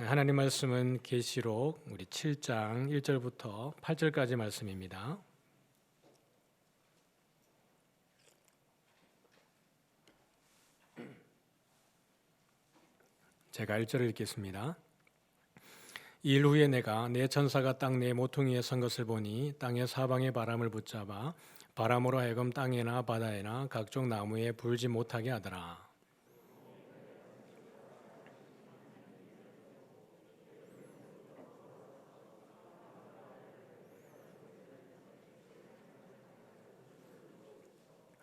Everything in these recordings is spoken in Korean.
하나님 말씀은 계시록 우리 7장 1절부터 8절까지 말씀입니다. 제가 1절을 읽겠습니다. 일 후에 내가 내 천사가 땅 내 모퉁이에 선 것을 보니 땅의 사방의 바람을 붙잡아 바람으로 하여금 땅에나 바다에나 각종 나무에 불지 못하게 하더라.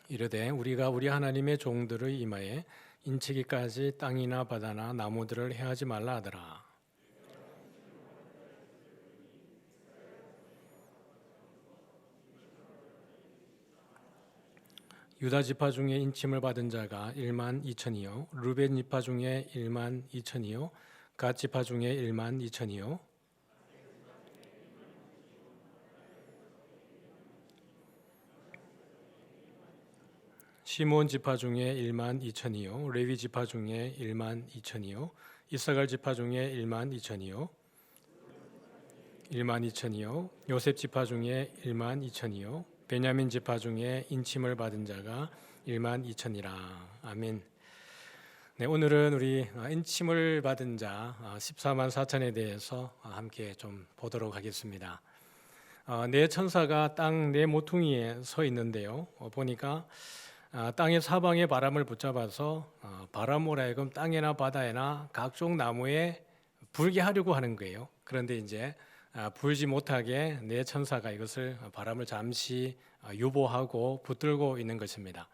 이르되 우리가 우리 하나님의 종들의 이마에 인치기까지 땅이나 바다나 나무들을 해하지 말라 하더라. 유다 지파 중에 인침을 받은 자가 1만 2천이요 르벤 지파 중에 1만 2천이요 갓 지파 중에 1만 2천이요 시몬 지파 중에 1만 2천이요 레위 지파 중에 1만 2천이요 이사갈 지파 중에 1만 2천이요 1만 2천이요 요셉 지파 중에 1만 2천이요 베냐민 지파 중에 인침을 받은 자가 1만 2천이라. 아멘. 네, 오늘은 우리 인침을 받은 자 14만 4천에 대해서 함께 좀 보도록 하겠습니다. 네 천사가 땅 네 모퉁이에 서 있는데요. 보니까 땅의 사방의 바람을 붙잡아서 바람으로 하여금 땅에나 바다에나 각종 나무에 불게 하려고 하는 거예요. 그런데 이제 불지 못하게 네 천사가 이것을 바람을 잠시 유보하고 붙들고 있는 것입니다.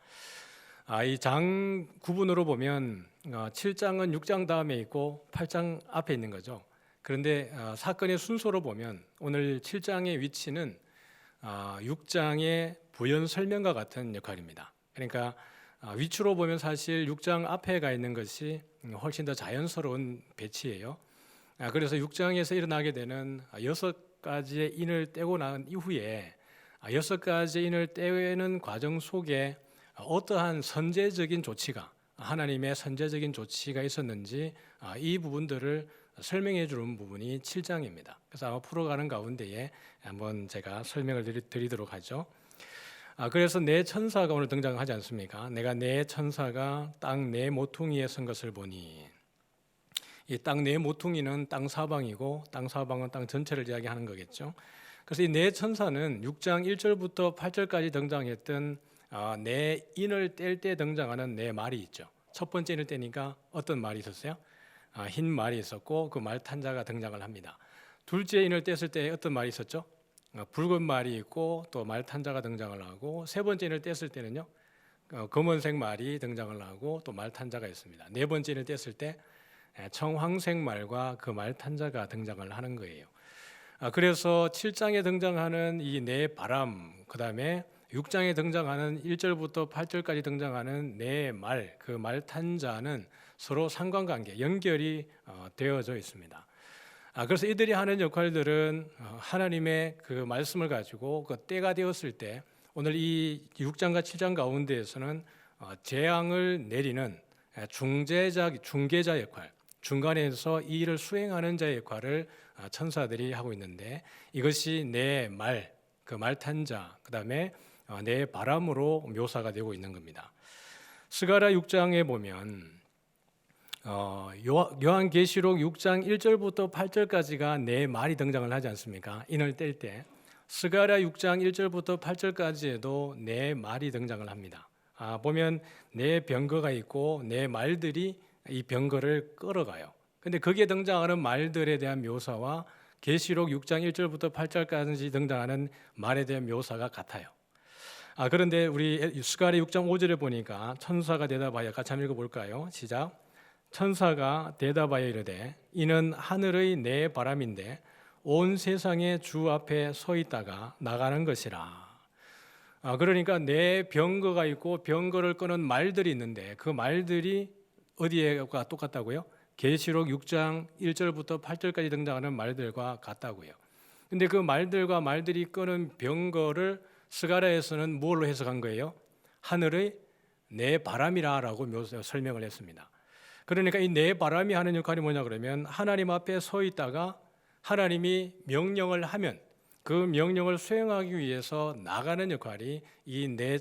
이 장 구분으로 보면 7장은 6장 다음에 있고 8장 앞에 있는 거죠. 그런데 사건의 순서로 보면 오늘 7장의 위치는 6장의 부연 설명과 같은 역할입니다. 그러니까 위치로 보면 사실 6장 앞에 가 있는 것이 훨씬 더 자연스러운 배치예요. 그래서 6장에서 일어나게 되는 6가지의 인을 떼고 난 이후에 6가지의 인을 떼는 과정 속에 어떠한 선제적인 조치가 하나님의 선제적인 조치가 있었는지 이 부분들을 설명해 주는 부분이 7장입니다. 그래서 아마 풀어가는 가운데에 한번 제가 설명을 드리도록 하죠. 그래서 네 천사가 오늘 등장하지 않습니까? 내가 네 천사가 땅 네 모퉁이에 선 것을 보니, 이 땅 네 모퉁이는 땅 사방이고 땅 사방은 땅 전체를 이야기하는 거겠죠. 그래서 이 네 천사는 6장 1절부터 8절까지 등장했던 네 인을 뗄 때 등장하는 네 말이 있죠. 첫 번째 인을 떼니까 어떤 말이 있었어요? 흰 말이 있었고 그 말 탄자가 등장을 합니다. 둘째 인을 뗐을 때 어떤 말이 있었죠? 붉은 말이 있고 또 말 탄자가 등장을 하고 세 번째 인을 뗐을 때는요 검은색 말이 등장을 하고 또 말 탄자가 있습니다. 네 번째 인을 뗐을 때 청황색 말과 그 말 탄자가 등장을 하는 거예요. 그래서 7장에 등장하는 이 네 바람, 그 다음에 6장에 등장하는 1절부터 8절까지 등장하는 네 말, 그 말 탄자는 서로 상관관계, 연결이 되어져 있습니다. 그래서 이들이 하는 역할들은 하나님의 그 말씀을 가지고 그 때가 되었을 때 오늘 이 6장과 7장 가운데에서는 재앙을 내리는 중개자 역할, 중간에서 이 일을 수행하는 자의 역할을 천사들이 하고 있는데 이것이 내 말, 그 말탄자, 그 다음에 내 바람으로 묘사가 되고 있는 겁니다. 스가랴 6장에 보면 요한계시록 6장 1절부터 8절까지가 네 말이 등장을 하지 않습니까? 인을 뗄 때 스가랴 6장 1절부터 8절까지에도 네 말이 등장을 합니다. 보면 네 병거가 있고 네 말들이 이 병거를 끌어가요. 근데 거기에 등장하는 말들에 대한 묘사와 계시록 6장 1절부터 8절까지 등장하는 말에 대한 묘사가 같아요. 그런데 우리 스가랴 6장 5절에 보니까 천사가 대답하여 같이 한번 읽어볼까요? 시작. 천사가 대답하여 이르되 이는 하늘의 내 바람인데 온 세상의 주 앞에 서 있다가 나가는 것이라. 그러니까 내 병거가 있고 병거를 끄는 말들이 있는데 그 말들이 어디에가 똑같다고요? 계시록 6장 1절부터 8절까지 등장하는 말들과 같다고요. 근데 그 말들과 말들이 끄는 병거를 스가랴에서는 뭘로 해석한 거예요? 하늘의 내 바람이라고 설명을 했습니다. 그러니까 이 내 바람이 하는 역할이 뭐냐 그러면 하나님 앞에 서 있다가 하나님이 명령을 하면 그 명령을 수행하기 위해서 나가는 역할이 이 내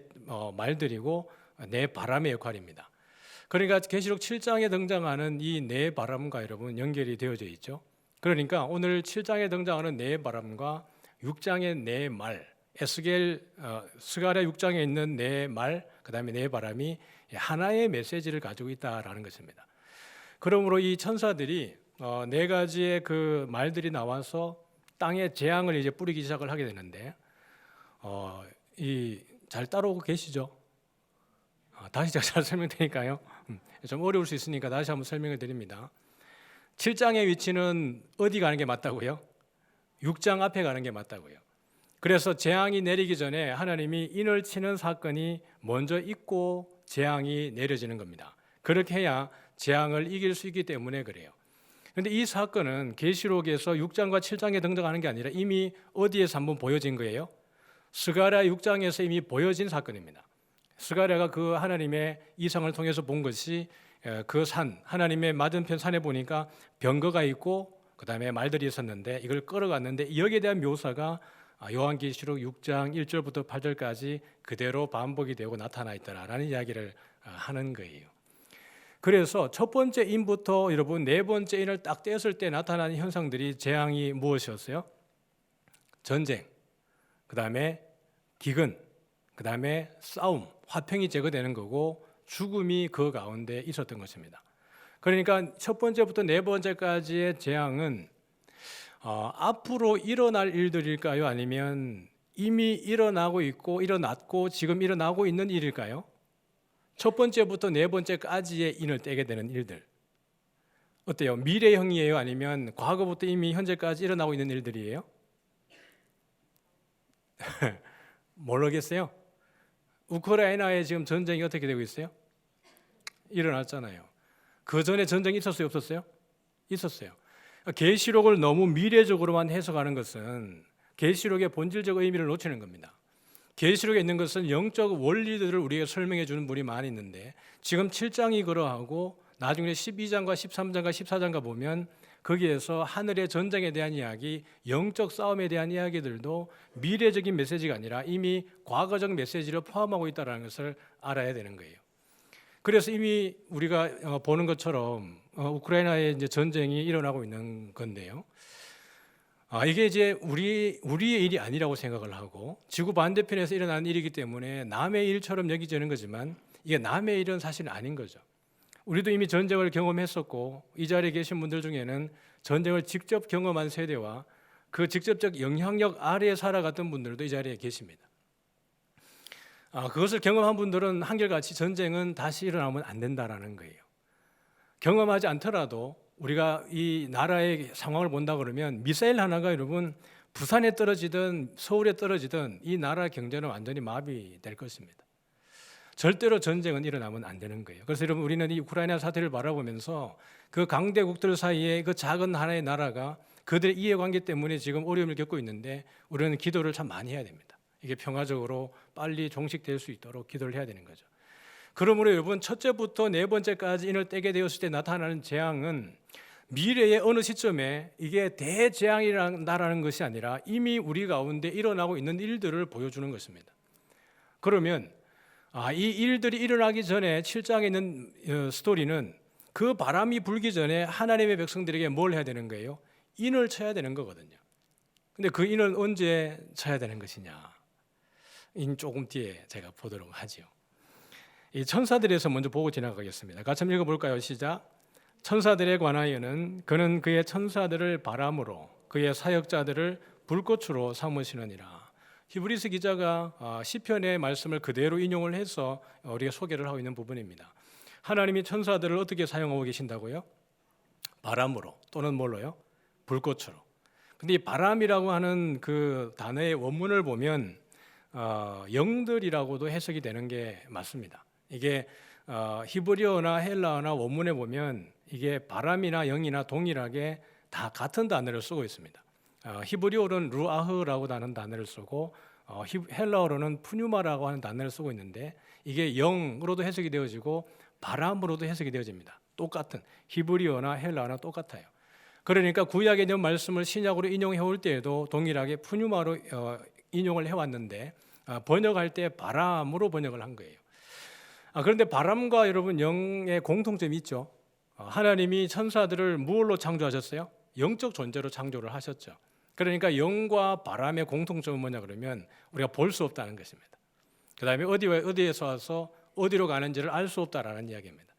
말들이고 내 바람의 역할입니다. 그러니까 계시록 7장에 등장하는 이 내 바람과 여러분 연결이 되어져 있죠. 그러니까 오늘 7장에 등장하는 내 바람과 6장의 내 말, 에스겔 스가랴 6장에 있는 내 말, 그다음에 내 바람이 하나의 메시지를 가지고 있다라는 것입니다. 그러므로 이 천사들이 네 가지의 그 말들이 나와서 땅에 재앙을 이제 뿌리기 시작을 하게 되는데 이 잘 따라오고 계시죠? 다시 제가 잘 설명드릴까요? 좀 어려울 수 있으니까 다시 한번 설명을 드립니다. 7장의 위치는 어디 가는 게 맞다고요? 6장 앞에 가는 게 맞다고요. 그래서 재앙이 내리기 전에 하나님이 인을 치는 사건이 먼저 있고 재앙이 내려지는 겁니다. 그렇게 해야 재앙을 이길 수 있기 때문에 그래요. 그런데 이 사건은 계시록에서 6장과 7장에 등장하는 게 아니라 이미 어디에서 한번 보여진 거예요? 스가랴 6장에서 이미 보여진 사건입니다. 스가랴가 그 하나님의 이상을 통해서 본 것이 그 산, 하나님의 맞은편 산에 보니까 병거가 있고 그 다음에 말들이 있었는데 이걸 끌어갔는데 여기에 대한 묘사가 요한계시록 6장 1절부터 8절까지 그대로 반복이 되고 나타나 있더라라는 이야기를 하는 거예요. 그래서 첫 번째 인부터 여러분 네 번째 인을 딱 떼었을 때 나타나는 현상들이 재앙이 무엇이었어요? 전쟁, 그 다음에 기근, 그 다음에 싸움, 화평이 제거되는 거고 죽음이 그 가운데 있었던 것입니다. 그러니까 첫 번째부터 네 번째까지의 재앙은 앞으로 일어날 일들일까요? 아니면 이미 일어나고 있고 일어났고 지금 일어나고 있는 일일까요? 첫 번째부터 네 번째까지의 인을 떼게 되는 일들 어때요? 미래형이에요? 아니면 과거부터 이미 현재까지 일어나고 있는 일들이에요? 모르겠어요? 우크라이나에 지금 전쟁이 어떻게 되고 있어요? 일어났잖아요. 그 전에 전쟁이 있었어요? 없었어요? 있었어요. 계시록을 너무 미래적으로만 해석하는 것은 계시록의 본질적 의미를 놓치는 겁니다. 계시록에 있는 것은 영적 원리들을 우리에게 설명해 주는 분이 많이 있는데 지금 7장이 그러하고 나중에 12장과 13장과 14장과 보면 거기에서 하늘의 전쟁에 대한 이야기, 영적 싸움에 대한 이야기들도 미래적인 메시지가 아니라 이미 과거적 메시지를 포함하고 있다는 것을 알아야 되는 거예요. 그래서 이미 우리가 보는 것처럼 우크라이나에 이제 전쟁이 일어나고 있는 건데요. 이게 이제 우리의 일이 아니라고 생각을 하고 지구 반대편에서 일어나는 일이기 때문에 남의 일처럼 여기지는 거지만 이게 남의 일은 사실 아닌 거죠. 우리도 이미 전쟁을 경험했었고 이 자리에 계신 분들 중에는 전쟁을 직접 경험한 세대와 그 직접적 영향력 아래에 살아갔던 분들도 이 자리에 계십니다. 그것을 경험한 분들은 한결같이 전쟁은 다시 일어나면 안 된다라는 거예요. 경험하지 않더라도 우리가 이 나라의 상황을 본다 그러면 미사일 하나가 여러분 부산에 떨어지든 서울에 떨어지든 이 나라 경제는 완전히 마비될 것입니다. 절대로 전쟁은 일어나면 안 되는 거예요. 그래서 여러분 우리는 이 우크라이나 사태를 바라보면서 그 강대국들 사이에 그 작은 하나의 나라가 그들의 이해관계 때문에 지금 어려움을 겪고 있는데 우리는 기도를 참 많이 해야 됩니다. 이게 평화적으로 빨리 종식될 수 있도록 기도를 해야 되는 거죠. 그러므로 여러분 첫째부터 네 번째까지 인을 떼게 되었을 때 나타나는 재앙은 미래의 어느 시점에 이게 대재앙이라는 것이 아니라 이미 우리 가운데 일어나고 있는 일들을 보여주는 것입니다. 그러면 이 일들이 일어나기 전에 7장에 있는 스토리는 그 바람이 불기 전에 하나님의 백성들에게 뭘 해야 되는 거예요? 인을 쳐야 되는 거거든요. 근데 그 인을 언제 쳐야 되는 것이냐? 인 조금 뒤에 제가 보도록 하죠. 이 천사들에서 먼저 보고 지나가겠습니다. 같이 한번 읽어볼까요? 시작. 천사들에 관하여는 그는 그의 천사들을 바람으로 그의 사역자들을 불꽃으로 삼으시느니라. 히브리서 기자가 시편의 말씀을 그대로 인용을 해서 우리가 소개를 하고 있는 부분입니다. 하나님이 천사들을 어떻게 사용하고 계신다고요? 바람으로 또는 뭘로요? 불꽃으로. 근데 이 바람이라고 하는 그 단어의 원문을 보면 영들이라고도 해석이 되는 게 맞습니다. 이게 히브리어나 헬라어나 원문에 보면 이게 바람이나 영이나 동일하게 다 같은 단어를 쓰고 있습니다. 히브리어로는 루아흐라고 하는 단어를 쓰고 헬라어로는 푸뉴마라고 하는 단어를 쓰고 있는데 이게 영으로도 해석이 되어지고 바람으로도 해석이 되어집니다. 똑같은 히브리어나 헬라어나 똑같아요. 그러니까 구약에 있는 말씀을 신약으로 인용해 올 때에도 동일하게 푸뉴마로 인용을 해왔는데 번역할 때 바람으로 번역을 한 거예요. 그런데 바람과 여러분 영의 공통점이 있죠. 하나님이 천사들을 무엇로 창조하셨어요? 영적 존재로 창조를 하셨죠. 그러니까 영과 바람의 공통점은 뭐냐 그러면 우리가 볼 수 없다는 것입니다. 그 다음에 어디에서 와서 어디로 가는지를 알 수 없다라는 이야기입니다.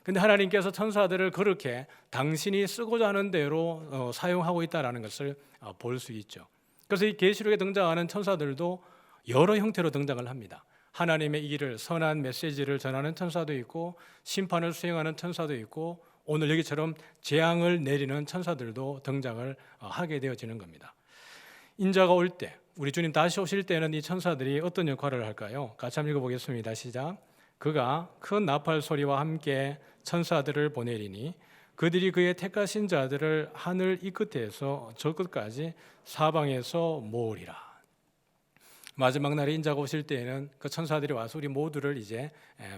근데 하나님께서 천사들을 그렇게 당신이 쓰고자 하는 대로 사용하고 있다는 것을 볼 수 있죠. 그래서 이 계시록에 등장하는 천사들도 여러 형태로 등장을 합니다. 하나님의 일을, 선한 메시지를 전하는 천사도 있고 심판을 수행하는 천사도 있고 오늘 여기처럼 재앙을 내리는 천사들도 등장을 하게 되어지는 겁니다. 인자가 올 때, 우리 주님 다시 오실 때는 이 천사들이 어떤 역할을 할까요? 같이 한번 읽어보겠습니다. 시작. 그가 큰 나팔 소리와 함께 천사들을 보내리니 그들이 그의 택하신 자들을 하늘 이 끝에서 저 끝까지 사방에서 모으리라. 마지막 날에 인자가 오실 때에는 그 천사들이 와서 우리 모두를 이제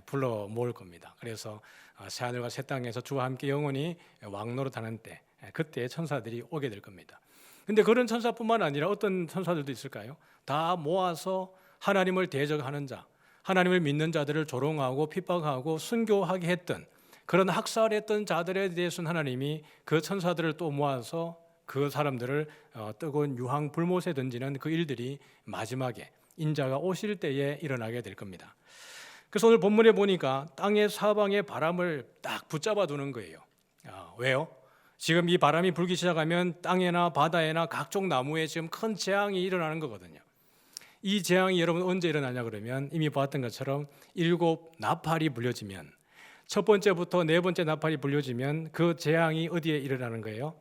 불러 모을 겁니다. 그래서 새하늘과 새 땅에서 주와 함께 영원히 왕노릇하는 때, 그때 천사들이 오게 될 겁니다. 근데 그런 천사뿐만 아니라 어떤 천사들도 있을까요? 다 모아서 하나님을 대적하는 자, 하나님을 믿는 자들을 조롱하고 핍박하고 순교하게 했던 그런 학살했던 자들에 대해서는 하나님이 그 천사들을 또 모아서 그 사람들을 뜨거운 유황 불못에 던지는 그 일들이 마지막에 인자가 오실 때에 일어나게 될 겁니다. 그래서 오늘 본문에 보니까 땅의 사방에 바람을 딱 붙잡아 두는 거예요. 왜요? 지금 이 바람이 불기 시작하면 땅에나 바다에나 각종 나무에 지금 큰 재앙이 일어나는 거거든요. 이 재앙이 여러분 언제 일어나냐 그러면 이미 보았던 것처럼 7 나팔이 불려지면 첫 번째부터 네 번째 나팔이 불려지면 그 재앙이 어디에 일어나는 거예요?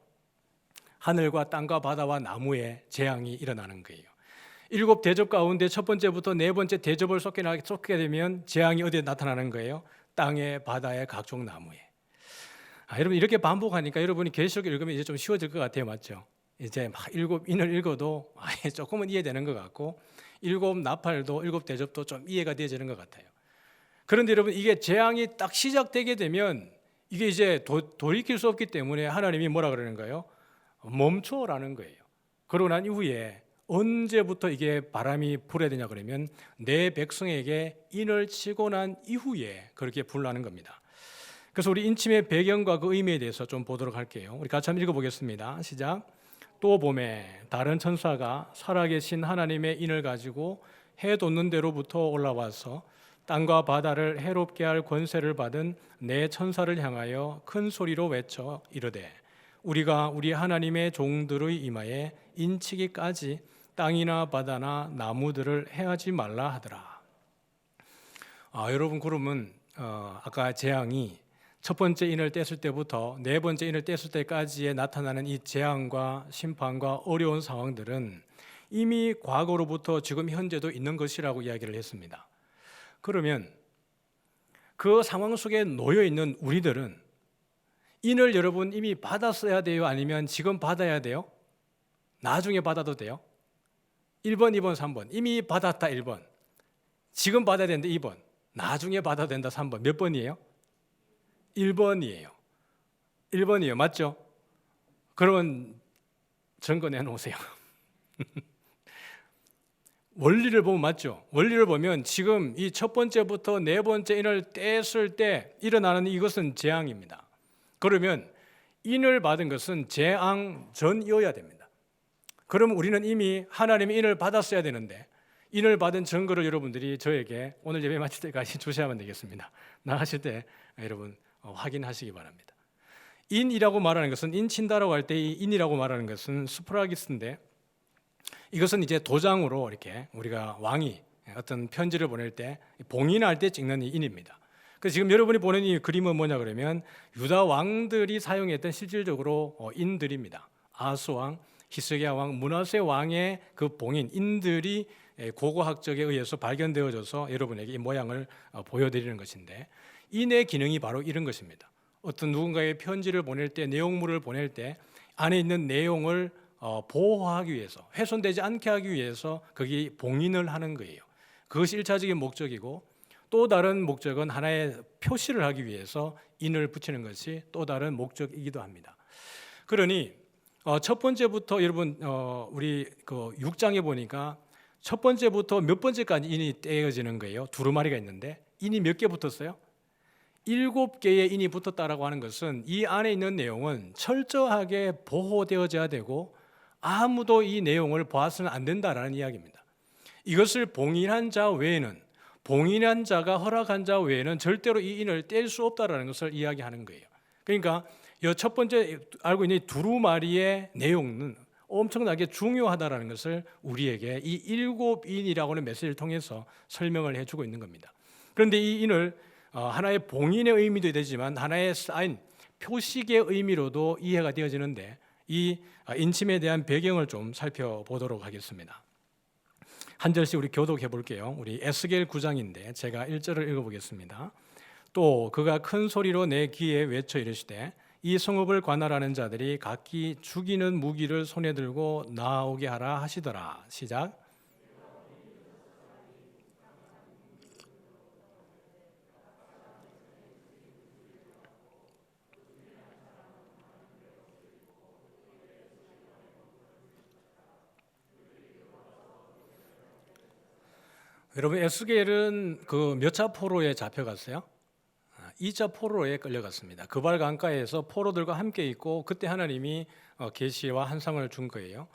하늘과 땅과 바다와 나무에 재앙이 일어나는 거예요. 7 대접 가운데 첫 번째부터 네 번째 대접을 쏟게 되면 재앙이 어디에 나타나는 거예요? 땅에, 바다에, 각종 나무에. 여러분 이렇게 반복하니까 여러분이 계시록 읽으면 이제 좀 쉬워질 것 같아요, 맞죠? 이제 막 인을 읽어도 조금은 이해되는 것 같고 7 나팔도 7 대접도 좀 이해가 되어지는 것 같아요. 그런데 여러분 이게 재앙이 딱 시작되게 되면 이게 이제 돌이킬 수 없기 때문에 하나님이 뭐라 그러는 거예요? 멈춰라는 거예요. 그러고 난 이후에 언제부터 이게 바람이 불어야 되냐 그러면 내 백성에게 인을 치고 난 이후에 그렇게 불나는 겁니다. 그래서 우리 인침의 배경과 그 의미에 대해서 좀 보도록 할게요. 우리 같이 한번 읽어보겠습니다. 시작. 또 봄에 다른 천사가 살아계신 하나님의 인을 가지고 해 돋는 데로부터 올라와서 땅과 바다를 해롭게 할 권세를 받은 내 천사를 향하여 큰 소리로 외쳐 이르되 우리가 우리 하나님의 종들의 이마에 인치기까지 땅이나 바다나 나무들을 해하지 말라 하더라. 여러분 그러면 아까 재앙이 첫 번째 인을 뗐을 때부터 네 번째 인을 뗐을 때까지에 나타나는 이 재앙과 심판과 어려운 상황들은 이미 과거로부터 지금 현재도 있는 것이라고 이야기를 했습니다. 그러면 그 상황 속에 놓여 있는 우리들은 인을 여러분 이미 받았어야 돼요? 아니면 지금 받아야 돼요? 나중에 받아도 돼요? 1번, 2번, 3번. 이미 받았다 1번. 지금 받아야 되는데 2번. 나중에 받아도 된다 3번. 몇 번이에요? 1번이에요. 1번이에요. 맞죠? 그러면 증거 내놓으세요. 원리를 보면 맞죠? 원리를 보면 지금 이 첫 번째부터 네 번째 인을 뗐을 때 일어나는 이것은 재앙입니다. 그러면 인을 받은 것은 재앙 전이어야 됩니다. 그러면 우리는 이미 하나님의 인을 받았어야 되는데 인을 받은 증거를 여러분들이 저에게 오늘 예배 마칠 때까지 주셔야만 되겠습니다. 나가실 때 여러분 확인하시기 바랍니다. 인이라고 말하는 것은 인친다라고 할 때 이 인이라고 말하는 것은 스프라기스인데 이것은 이제 도장으로 이렇게 우리가 왕이 어떤 편지를 보낼 때 봉인할 때 찍는 이 인입니다. 그래서 지금 여러분이 보는 이 그림은 뭐냐 그러면 유다 왕들이 사용했던 실질적으로 인들입니다. 아하스 왕, 히스기야 왕, 므낫세 왕의 그 봉인 인들이 고고 학적에 의해서 발견되어져서 여러분에게 이 모양을 보여드리는 것인데 인의 기능이 바로 이런 것입니다. 어떤 누군가의 편지를 보낼 때 내용물을 보낼 때 안에 있는 내용을 보호하기 위해서 훼손되지 않게 하기 위해서 거기 봉인을 하는 거예요. 그것이 1차적인 목적이고 또 다른 목적은 하나의 표시를 하기 위해서 인을 붙이는 것이 또 다른 목적이기도 합니다. 그러니 첫 번째부터 여러분 우리 그 6장에 보니까 첫 번째부터 몇 번째까지 인이 떼어지는 거예요. 두루마리가 있는데 인이 몇 개 붙었어요? 7개의 인이 붙었다라고 하는 것은 이 안에 있는 내용은 철저하게 보호되어져야 되고 아무도 이 내용을 보아서는 안 된다라는 이야기입니다. 이것을 봉인한 자 외에는, 봉인한 자가 허락한 자 외에는 절대로 이 인을 뗄 수 없다라는 것을 이야기하는 거예요. 그러니까 이 첫 번째 알고 있는 두루마리의 내용은 엄청나게 중요하다라는 것을 우리에게 이 7인이라고 하는 메시지를 통해서 설명을 해주고 있는 겁니다. 그런데 이 인을 하나의 봉인의 의미도 되지만 하나의 사인, 표식의 의미로도 이해가 되어지는데 이 인침에 대한 배경을 좀 살펴보도록 하겠습니다. 한 절씩 우리 교독해 볼게요. 우리 에스겔 9장인데 제가 1절을 읽어보겠습니다. 또 그가 큰 소리로 내 귀에 외쳐 이르시되 이 성읍을 관할하는 자들이 각기 죽이는 무기를 손에 들고 나오게 하라 하시더라. 시작. 여러분 에스겔은 그 몇 차 포로에 잡혀갔어요? 2차 포로에 끌려갔습니다. 그발 강가에서 포로들과 함께 있고 그때 하나님이 계시와 환상을 준 거예요.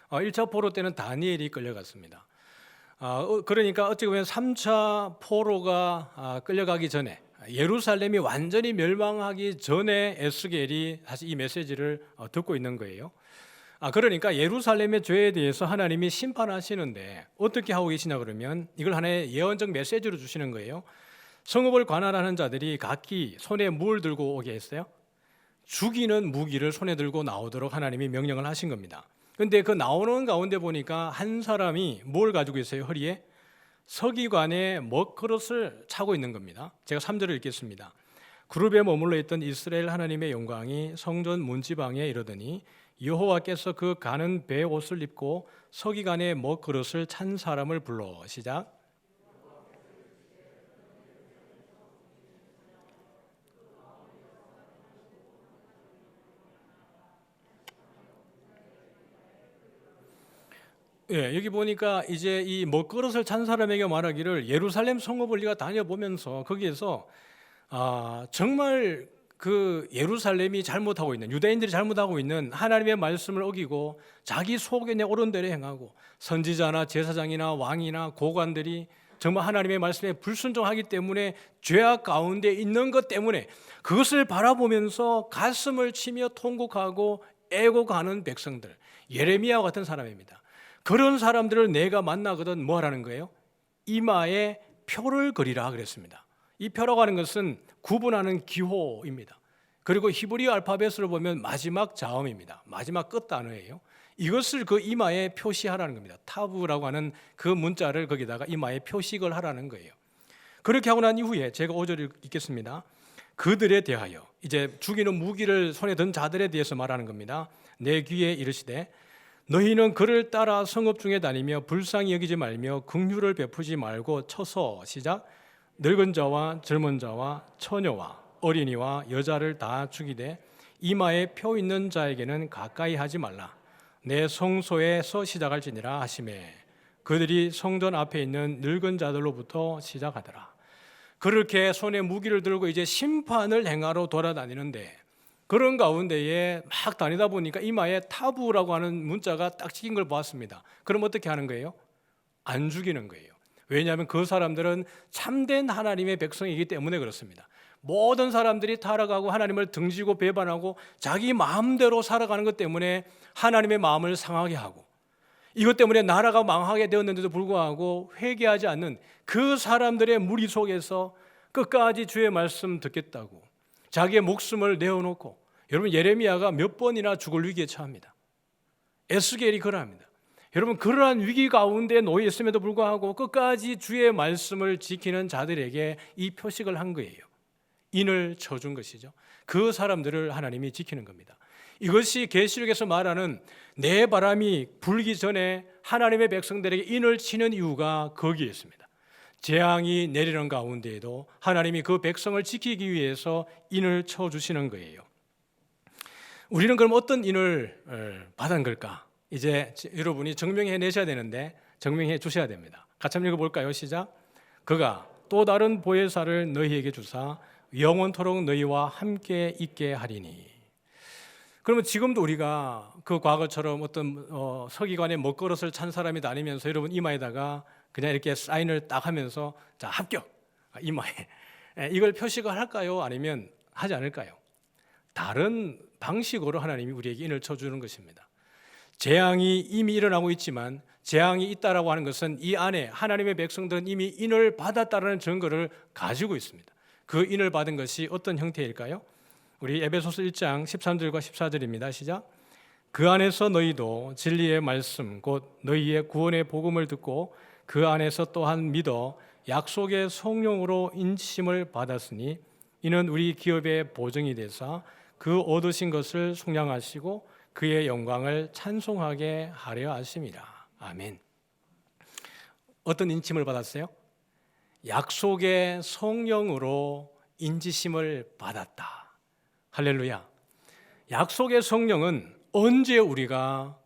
1차 포로 때는 다니엘이 끌려갔습니다. 그러니까 어찌 보면 3차 포로가 끌려가기 전에 예루살렘이 완전히 멸망하기 전에 에스겔이 사실 이 메시지를 듣고 있는 거예요. 그러니까 예루살렘의 죄에 대해서 하나님이 심판하시는데 어떻게 하고 계시냐 그러면 이걸 하나의 예언적 메시지로 주시는 거예요. 성읍을 관할하는 자들이 각기 손에 뭘 들고 오게 했어요? 죽이는 무기를 손에 들고 나오도록 하나님이 명령을 하신 겁니다. 그런데 그 나오는 가운데 보니까 한 사람이 뭘 가지고 있어요? 허리에 서기관의 먹그릇을 차고 있는 겁니다. 제가 3절을 읽겠습니다. 그룹에 머물러 있던 이스라엘 하나님의 영광이 성전 문지방에 이르더니 여호와께서 그 가는 배 옷을 입고 서기관의 먹그릇을 찬 사람을 불러. 시작. 여기 보니까 이제 이 먹그릇을 찬 사람에게 말하기를 예루살렘 성읍을 네가 다녀보면서 거기에서 정말 그 예루살렘이 잘못하고 있는, 유대인들이 잘못하고 있는 하나님의 말씀을 어기고 자기 소견에 옳은 대로 행하고 선지자나 제사장이나 왕이나 고관들이 정말 하나님의 말씀에 불순종하기 때문에 죄악 가운데 있는 것 때문에 그것을 바라보면서 가슴을 치며 통곡하고 애곡하는 백성들, 예레미야와 같은 사람입니다. 그런 사람들을 내가 만나거든 뭐 하라는 거예요? 이마에 표를 그리라 그랬습니다. 이 표라고 하는 것은 구분하는 기호입니다. 그리고 히브리 알파벳으로 보면 마지막 자음입니다. 마지막 끝 단어예요. 이것을 그 이마에 표시하라는 겁니다. 타브라고 하는 그 문자를 거기다가 이마에 표식을 하라는 거예요. 그렇게 하고 난 이후에 제가 5절을 읽겠습니다. 그들에 대하여, 이제 죽이는 무기를 손에 든 자들에 대해서 말하는 겁니다. 내 귀에 이르시되 너희는 그를 따라 성읍 중에 다니며 불쌍히 여기지 말며 긍휼을 베푸지 말고 쳐서. 시작. 늙은 자와 젊은 자와 처녀와 어린이와 여자를 다 죽이되 이마에 표 있는 자에게는 가까이 하지 말라. 내 성소에서 시작할지니라 하시매 그들이 성전 앞에 있는 늙은 자들로부터 시작하더라. 그렇게 손에 무기를 들고 이제 심판을 행하러 돌아다니는데 그런 가운데에 막 다니다 보니까 이마에 타부라고 하는 문자가 딱 찍힌 걸 보았습니다. 그럼 어떻게 하는 거예요? 안 죽이는 거예요. 왜냐하면 그 사람들은 참된 하나님의 백성이기 때문에 그렇습니다. 모든 사람들이 타락하고 하나님을 등지고 배반하고 자기 마음대로 살아가는 것 때문에 하나님의 마음을 상하게 하고 이것 때문에 나라가 망하게 되었는데도 불구하고 회개하지 않는 그 사람들의 무리 속에서 끝까지 주의 말씀 듣겠다고 자기의 목숨을 내어놓고, 여러분 예레미야가 몇 번이나 죽을 위기에 처합니다. 에스겔이 그러합니다. 여러분 그러한 위기 가운데 놓여 있음에도 불구하고 끝까지 주의 말씀을 지키는 자들에게 이 표식을 한 거예요. 인을 쳐준 것이죠. 그 사람들을 하나님이 지키는 겁니다. 이것이 계시록에서 말하는 내 바람이 불기 전에 하나님의 백성들에게 인을 치는 이유가 거기에 있습니다. 재앙이 내리는 가운데에도 하나님이 그 백성을 지키기 위해서 인을 쳐주시는 거예요. 우리는 그럼 어떤 인을 받은 걸까? 이제 여러분이 증명해 내셔야 되는데 증명해 주셔야 됩니다. 같이 한번 읽어볼까요? 시작. 그가 또 다른 보혜사를 너희에게 주사 영원토록 너희와 함께 있게 하리니. 그러면 지금도 우리가 그 과거처럼 어떤 서기관의 먹그릇을 찬 사람이 다니면서 여러분 이마에다가 그냥 이렇게 사인을 딱 하면서 자 합격 이마에 이걸 표시가 할까요? 아니면 하지 않을까요? 다른 방식으로 하나님이 우리에게 인을 쳐주는 것입니다. 재앙이 이미 일어나고 있지만 재앙이 있다라고 하는 것은 이 안에 하나님의 백성들은 이미 인을 받았다라는 증거를 가지고 있습니다. 그 인을 받은 것이 어떤 형태일까요? 우리 에베소서 1장 13절과 14절입니다. 시작. 그 안에서 너희도 진리의 말씀 곧 너희의 구원의 복음을 듣고 그 안에서 또한 믿어 약속의 성령으로 인치심을 받았으니 이는 우리 기업의 보증이 되사 그 얻으신 것을 속량하시고 그의 영광을 찬송하게 하려 하심이라. 아멘. 어떤 인침을 받았어요? 약속의 성령으로 인지심을 받았다. 할렐루야. 약속의 성령은 언제 우리가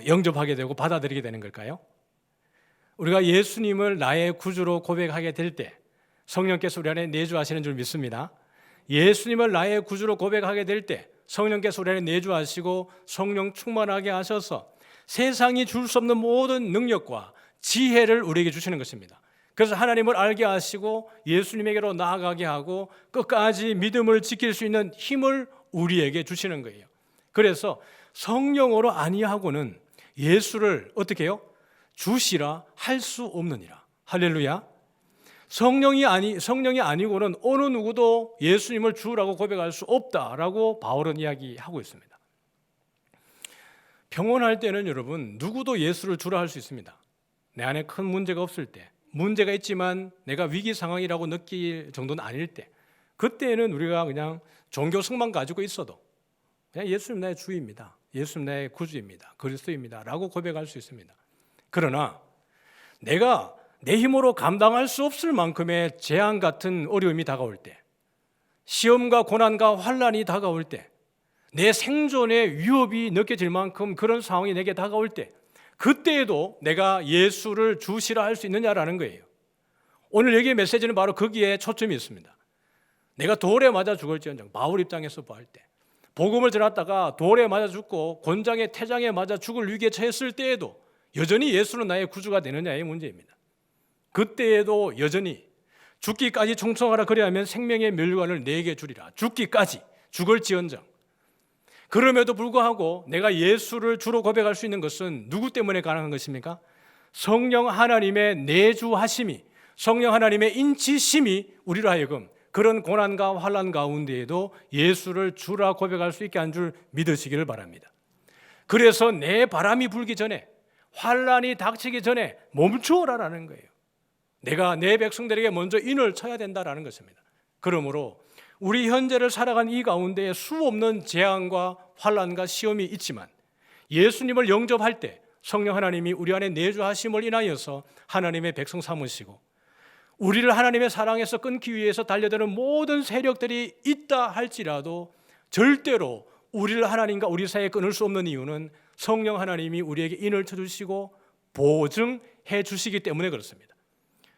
영접하게 되고 받아들이게 되는 걸까요? 우리가 예수님을 나의 구주로 고백하게 될 때 성령께서 우리 안에 내주하시는 줄 믿습니다. 예수님을 나의 구주로 고백하게 될 때 성령께서 우리 안에 내주하시고 성령 충만하게 하셔서 세상이 줄 수 없는 모든 능력과 지혜를 우리에게 주시는 것입니다. 그래서 하나님을 알게 하시고 예수님에게로 나아가게 하고 끝까지 믿음을 지킬 수 있는 힘을 우리에게 주시는 거예요. 그래서 성령으로 아니하고는 예수를 어떻게 해요? 주시라 할 수 없느니라. 할렐루야. 성령이 아니고는 어느 누구도 예수님을 주라고 고백할 수 없다라고 바울은 이야기하고 있습니다. 평온할 때는 여러분 누구도 예수를 주라 할 수 있습니다. 내 안에 큰 문제가 없을 때, 문제가 있지만 내가 위기 상황이라고 느낄 정도는 아닐 때, 그때는 우리가 그냥 종교성만 가지고 있어도 그냥 예수님 나의 주입니다, 예수님 나의 구주입니다, 그리스도입니다 라고 고백할 수 있습니다. 그러나 내가 내 힘으로 감당할 수 없을 만큼의 재앙 같은 어려움이 다가올 때, 시험과 고난과 환난이 다가올 때, 내 생존의 위협이 느껴질 만큼 그런 상황이 내게 다가올 때, 그때에도 내가 예수를 주시라 할 수 있느냐라는 거예요. 오늘 여기의 메시지는 바로 거기에 초점이 있습니다. 내가 돌에 맞아 죽을지언정, 바울 입장에서 볼 때 복음을 전했다가 돌에 맞아 죽고 곤장의 태장에 맞아 죽을 위기에 처했을 때에도 여전히 예수는 나의 구주가 되느냐의 문제입니다. 그때에도 여전히 죽기까지 충성하라 그리하면 생명의 멸관을 내게 주리라. 죽기까지 죽을지언정. 그럼에도 불구하고 내가 예수를 주로 고백할 수 있는 것은 누구 때문에 가능한 것입니까? 성령 하나님의 내주하심이, 성령 하나님의 인치심이 우리로 하여금 그런 고난과 환난 가운데에도 예수를 주라 고백할 수 있게 한 줄 믿으시기를 바랍니다. 그래서 내 바람이 불기 전에, 환난이 닥치기 전에 멈추어라라는 거예요. 내가 내 백성들에게 먼저 인을 쳐야 된다라는 것입니다. 그러므로 우리 현재를 살아간 이 가운데 수없는 재앙과 환난과 시험이 있지만 예수님을 영접할 때 성령 하나님이 우리 안에 내주하심을 인하여서 하나님의 백성 삼으시고 우리를 하나님의 사랑에서 끊기 위해서 달려드는 모든 세력들이 있다 할지라도 절대로 우리를 하나님과 우리 사이에 끊을 수 없는 이유는 성령 하나님이 우리에게 인을 쳐주시고 보증해 주시기 때문에 그렇습니다.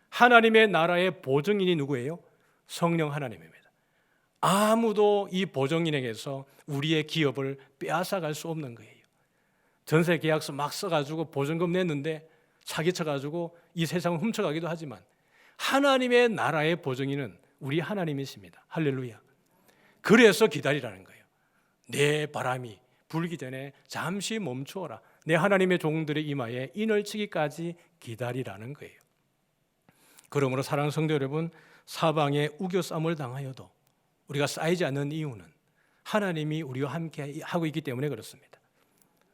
하나님의 나라의 보증인이 누구예요? 성령 하나님입니다. 아무도 이 보증인에게서 우리의 기업을 빼앗아갈 수 없는 거예요. 전세 계약서 막 써가지고 보증금 냈는데 사기쳐가지고 이 세상을 훔쳐가기도 하지만 하나님의 나라의 보증인은 우리 하나님이십니다. 할렐루야. 그래서 기다리라는 거예요. 내 바람이 불기 전에 잠시 멈추어라. 내 하나님의 종들의 이마에 인을 치기까지 기다리라는 거예요. 그러므로 사랑하는 성도 여러분, 사방에 우겨쌈을 당하여도 우리가 쌓이지 않는 이유는 하나님이 우리와 함께 하고 있기 때문에 그렇습니다.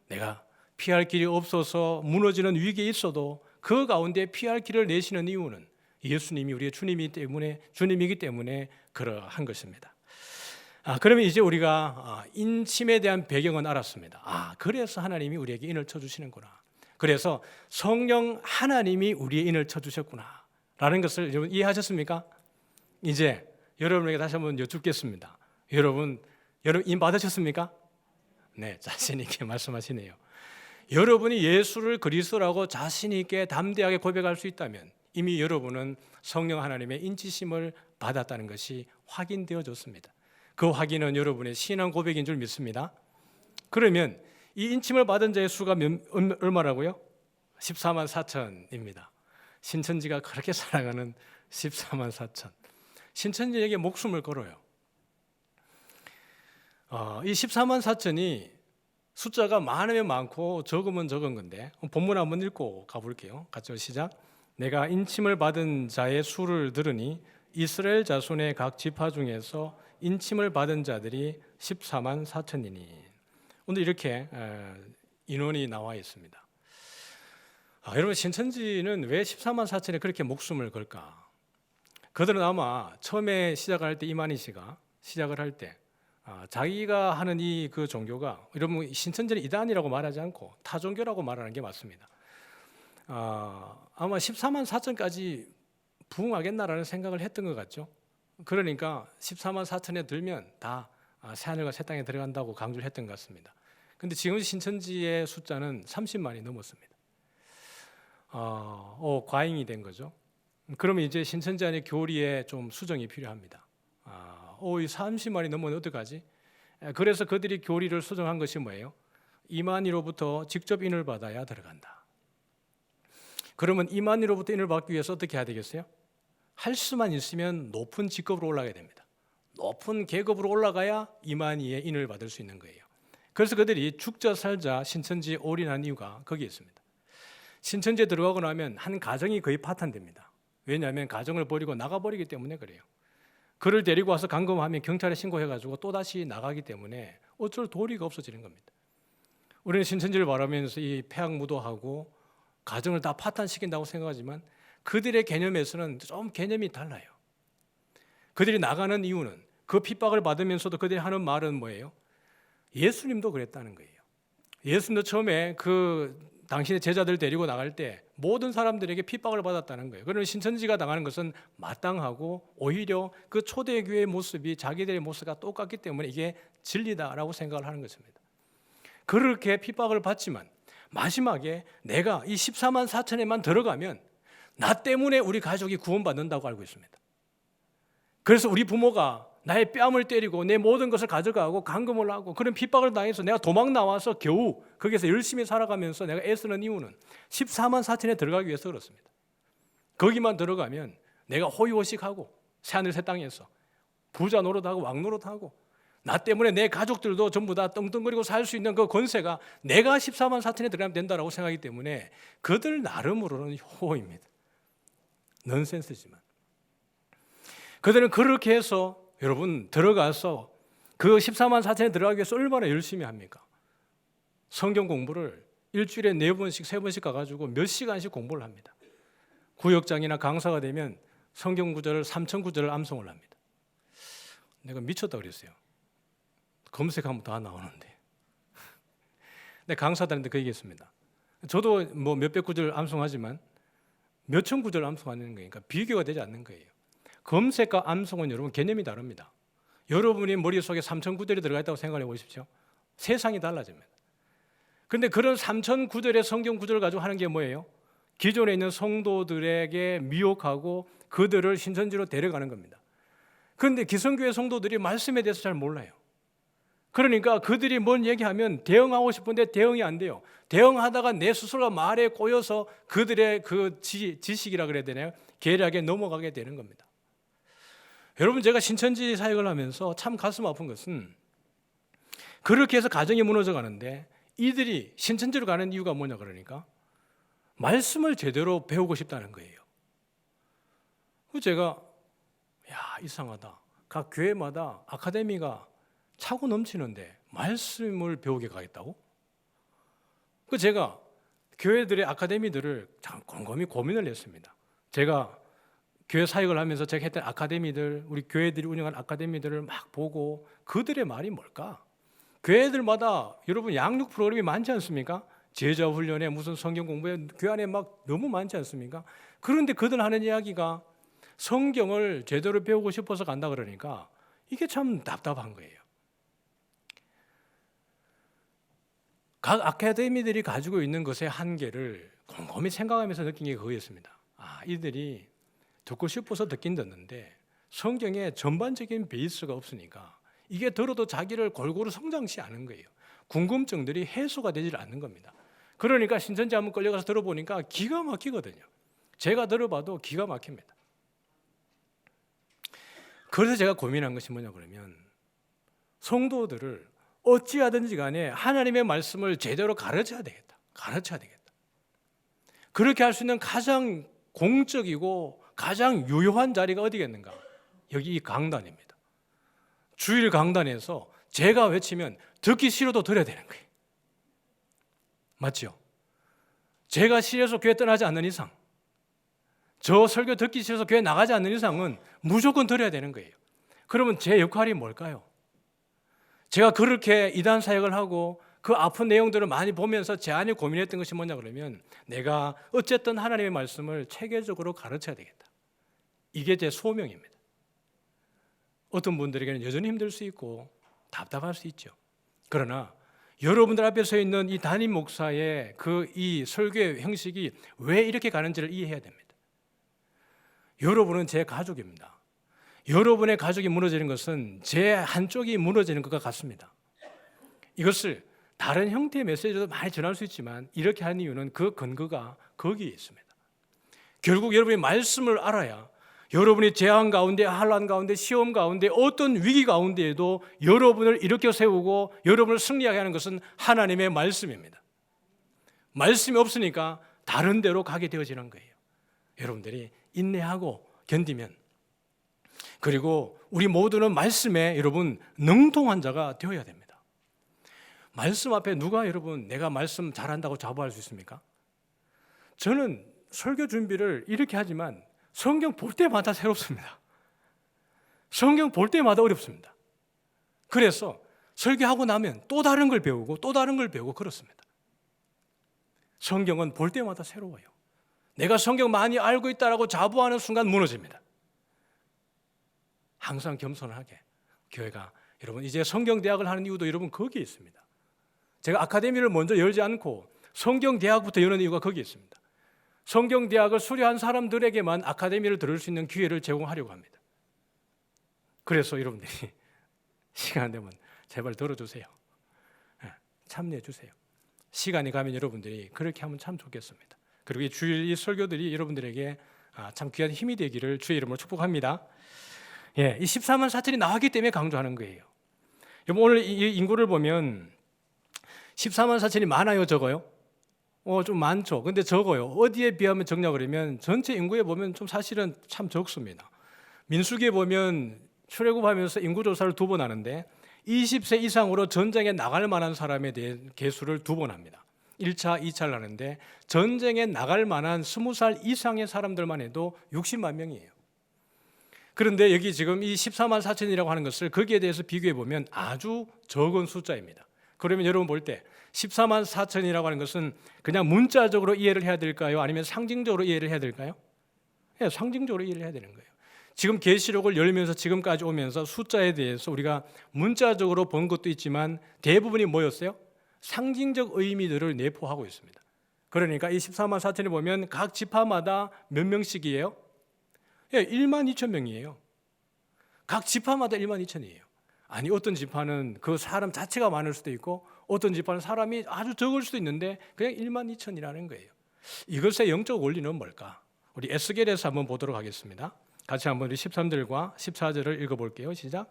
내가 피할 길이 없어서 무너지는 위기에 있어도 그 가운데 피할 길을 내시는 이유는 예수님이 우리의 주님이기 때문에 그러한 것입니다. 그러면 이제 우리가 인침에 대한 배경은 알았습니다. 그래서 하나님이 우리에게 인을 쳐주시는구나. 그래서 성령 하나님이 우리의 인을 쳐주셨구나. 라는 것을 여러분 이해하셨습니까? 이제 여러분에게 다시 한번 여쭙겠습니다. 여러분 임 받으셨습니까? 네, 자신 있게 말씀하시네요. 여러분이 예수를 그리스도라고 자신 있게 담대하게 고백할 수 있다면 이미 여러분은 성령 하나님의 인치심을 받았다는 것이 확인되어졌습니다. 그 확인은 여러분의 신앙 고백인 줄 믿습니다. 그러면 이 인침을 받은 자의 수가 얼마라고요? 14만 4천입니다. 신천지가 그렇게 살아가는 14만 4천. 신천지에게 목숨을 걸어요. 이 14만 4천이 숫자가 많으면 많고 적으면 적은 건데 본문 한번 읽고 가볼게요. 같이 시작. 내가 인침을 받은 자의 수를 들으니 이스라엘 자손의 각 지파 중에서 인침을 받은 자들이 14만 4천이니. 오늘 이렇게 인원이 나와 있습니다. 여러분 신천지는 왜 14만 4천에 그렇게 목숨을 걸까? 그들은 아마 처음에 시작할 때 이만희 씨가 시작을 할 때 자기가 하는 그 종교가 여러분 신천지는 이단이라고 말하지 않고 타종교라고 말하는 게 맞습니다. 아마 14만 4천까지 부흥하겠나라는 생각을 했던 것 같죠. 그러니까 14만 4천에 들면 다 새하늘과 새 땅에 들어간다고 강조를 했던 것 같습니다. 근데 지금 신천지의 숫자는 30만이 넘었습니다. 과잉이 된 거죠. 그러면 이제 신천지 안에 교리에 좀 수정이 필요합니다. 이 30만이 넘으면 어떡하지? 그래서 그들이 교리를 수정한 것이 뭐예요? 이만희로부터 직접 인을 받아야 들어간다. 그러면 이만희로부터 인을 받기 위해서 어떻게 해야 되겠어요? 할 수만 있으면 높은 직급으로 올라가야 됩니다. 높은 계급으로 올라가야 이만희의 인을 받을 수 있는 거예요. 그래서 그들이 죽자 살자 신천지에 올인한 이유가 거기에 있습니다. 신천지에 들어가고 나면 한 가정이 거의 파탄됩니다. 왜냐하면 가정을 버리고 나가버리기 때문에 그래요. 그를 데리고 와서 감금하면 경찰에 신고해가지고 또다시 나가기 때문에 어쩔 도리가 없어지는 겁니다. 우리는 신천지를 바라면서 이 폐악무도하고 가정을 다 파탄시킨다고 생각하지만 그들의 개념에서는 좀 개념이 달라요. 그들이 나가는 이유는 그 핍박을 받으면서도 그들이 하는 말은 뭐예요? 예수님도 그랬다는 거예요. 예수님도 처음에 당신의 제자들 데리고 나갈 때 모든 사람들에게 핍박을 받았다는 거예요. 그러면 신천지가 당하는 것은 마땅하고 오히려 그 초대교회의 모습이 자기들의 모습과 똑같기 때문에 이게 진리다라고 생각을 하는 것입니다. 그렇게 핍박을 받지만 마지막에 내가 이 14만 4천에만 들어가면 나 때문에 우리 가족이 구원받는다고 알고 있습니다. 그래서 우리 부모가 나의 뺨을 때리고 내 모든 것을 가져가고 감금을 하고 그런 핍박을 당해서 내가 도망 나와서 겨우 거기서 열심히 살아가면서 내가 애쓰는 이유는 14만 4천에 들어가기 위해서 그렇습니다. 거기만 들어가면 내가 호의호식하고 새하늘 새 땅에서 부자 노릇하고 왕 노릇하고 나 때문에 내 가족들도 전부 다 떵떵거리고 살 수 있는 그 권세가 내가 14만 4천에 들어가면 된다라고 생각하기 때문에 그들 나름으로는 호의입니다. 넌센스지만 그들은 그렇게 해서 여러분 들어가서 그 14만 4천에 들어가기 위해서 얼마나 열심히 합니까? 성경 공부를 일주일에 4번씩 3번씩 가가지고 몇 시간씩 공부를 합니다. 구역장이나 강사가 되면 성경 구절을 3천 구절을 암송을 합니다. 내가 미쳤다 그랬어요. 검색하면 다 나오는데. 근데 강사들한테 그 얘기했습니다. 저도 뭐 몇백 구절 암송하지만 몇천 구절 암송하는 거니까 비교가 되지 않는 거예요. 검색과 암송은 여러분 개념이 다릅니다. 여러분이 머릿속에 3천 구절이 들어가 있다고 생각해 보십시오. 세상이 달라집니다. 그런데 그런 3천 구절의 성경 구절을 가지고 하는 게 뭐예요? 기존에 있는 성도들에게 미혹하고 그들을 신천지로 데려가는 겁니다. 그런데 기성교회 성도들이 말씀에 대해서 잘 몰라요. 그러니까 그들이 뭔 얘기하면 대응하고 싶은데 대응이 안 돼요. 대응하다가 내 스스로가 말에 꼬여서 그들의 그 지식이라 그래야 되나요? 계략에 넘어가게 되는 겁니다. 여러분 제가 신천지 사역을 하면서 참 가슴 아픈 것은 그렇게 해서 가정이 무너져 가는데 이들이 신천지로 가는 이유가 뭐냐 그러니까 말씀을 제대로 배우고 싶다는 거예요. 제가 이상하다. 각 교회마다 아카데미가 차고 넘치는데 말씀을 배우게 가겠다고? 제가 교회들의 아카데미들을 참 곰곰이 고민을 했습니다. 제가 교회 사역을 하면서 제가 했던 아카데미들, 우리 교회들이 운영한 아카데미들을 막 보고 그들의 말이 뭘까? 교회들마다 여러분 양육 프로그램이 많지 않습니까? 제자 훈련에 무슨 성경 공부에 교회 안에 막 너무 많지 않습니까? 그런데 그들 하는 이야기가 성경을 제대로 배우고 싶어서 간다 그러니까 이게 참 답답한 거예요. 각 아카데미들이 가지고 있는 것의 한계를 곰곰이 생각하면서 느낀 게 그거였습니다. 이들이 듣고 싶어서 듣긴 듣는데 성경에 전반적인 베이스가 없으니까 이게 들어도 자기를 골고루 성장시 않은 거예요. 궁금증들이 해소가 되질 않는 겁니다. 그러니까 신천지 한번 끌려가서 들어보니까 기가 막히거든요. 제가 들어봐도 기가 막힙니다. 그래서 제가 고민한 것이 뭐냐 그러면 성도들을 어찌하든지 간에 하나님의 말씀을 제대로 가르쳐야 되겠다. 그렇게 할 수 있는 가장 공적이고 가장 유효한 자리가 어디겠는가? 여기 이 강단입니다. 주일 강단에서 제가 외치면 듣기 싫어도 들어야 되는 거예요. 맞죠? 제가 싫어서 교회 떠나지 않는 이상, 저 설교 듣기 싫어서 교회 나가지 않는 이상은 무조건 들어야 되는 거예요. 그러면 제 역할이 뭘까요? 제가 그렇게 이단 사역을 하고 그 아픈 내용들을 많이 보면서 제 안에 고민했던 것이 뭐냐 그러면 내가 어쨌든 하나님의 말씀을 체계적으로 가르쳐야 되겠다. 이게 제 소명입니다. 어떤 분들에게는 여전히 힘들 수 있고 답답할 수 있죠. 그러나 여러분들 앞에 서 있는 이 담임 목사의 이 설교의 형식이 왜 이렇게 가는지를 이해해야 됩니다. 여러분은 제 가족입니다. 여러분의 가족이 무너지는 것은 제 한쪽이 무너지는 것과 같습니다. 이것을 다른 형태의 메시지도 많이 전할 수 있지만 이렇게 하는 이유는 그 근거가 거기에 있습니다. 결국 여러분이 말씀을 알아야 여러분이 재앙 가운데, 환난 가운데, 시험 가운데, 어떤 위기 가운데에도 여러분을 일으켜 세우고 여러분을 승리하게 하는 것은 하나님의 말씀입니다. 말씀이 없으니까 다른 데로 가게 되어지는 거예요. 여러분들이 인내하고 견디면, 그리고 우리 모두는 말씀에 여러분 능통한 자가 되어야 됩니다. 말씀 앞에 누가 여러분 내가 말씀 잘한다고 자부할 수 있습니까? 저는 설교 준비를 이렇게 하지만 성경 볼 때마다 새롭습니다. 성경 볼 때마다 어렵습니다. 그래서 설교하고 나면 또 다른 걸 배우고 또 다른 걸 배우고 그렇습니다. 성경은 볼 때마다 새로워요. 내가 성경 많이 알고 있다라고 자부하는 순간 무너집니다. 항상 겸손하게 교회가 여러분 이제 성경대학을 하는 이유도 여러분 거기에 있습니다. 제가 아카데미를 먼저 열지 않고 성경대학부터 여는 이유가 거기에 있습니다. 성경대학을 수료한 사람들에게만 아카데미를 들을 수 있는 기회를 제공하려고 합니다. 그래서 여러분들이 시간 되면 제발 들어주세요. 참여해 주세요. 시간이 가면 여러분들이 그렇게 하면 참 좋겠습니다. 그리고 이 주일 이 설교들이 여러분들에게 참 귀한 힘이 되기를 주의 이름으로 축복합니다. 이 14만 4천이 나왔기 때문에 강조하는 거예요. 여러분 오늘 이 인구를 보면 14만 4천이 많아요, 적어요? 좀 많죠. 근데 적어요. 어디에 비하면 적냐 그러면 전체 인구에 보면 좀 사실은 참 적습니다. 민수기에 보면 출애굽하면서 인구조사를 2번 하는데 20세 이상으로 전쟁에 나갈 만한 사람에 대한 계수를 2번 합니다. 1차, 2차를 하는데 전쟁에 나갈 만한 20살 이상의 사람들만 해도 60만 명이에요. 그런데 여기 지금 이 14만 4천이라고 하는 것을 거기에 대해서 비교해 보면 아주 적은 숫자입니다. 그러면 여러분 볼 때 14만 4천이라고 하는 것은 그냥 문자적으로 이해를 해야 될까요? 아니면 상징적으로 이해를 해야 될까요? 상징적으로 이해를 해야 되는 거예요. 지금 계시록을 열면서 지금까지 오면서 숫자에 대해서 우리가 문자적으로 본 것도 있지만 대부분이 뭐였어요? 상징적 의미들을 내포하고 있습니다. 그러니까 이 14만 4천에 보면 각 지파마다 몇 명씩이에요? 1만 2천 명이에요. 각 지파마다 1만 2천이에요. 아니 어떤 지파는 그 사람 자체가 많을 수도 있고 어떤 지파는 사람이 아주 적을 수도 있는데 그냥 1만 2천이라는 거예요. 이것의 영적 원리는 뭘까? 우리 에스겔에서 한번 보도록 하겠습니다. 같이 한번 우리 13절과 14절을 읽어볼게요. 시작.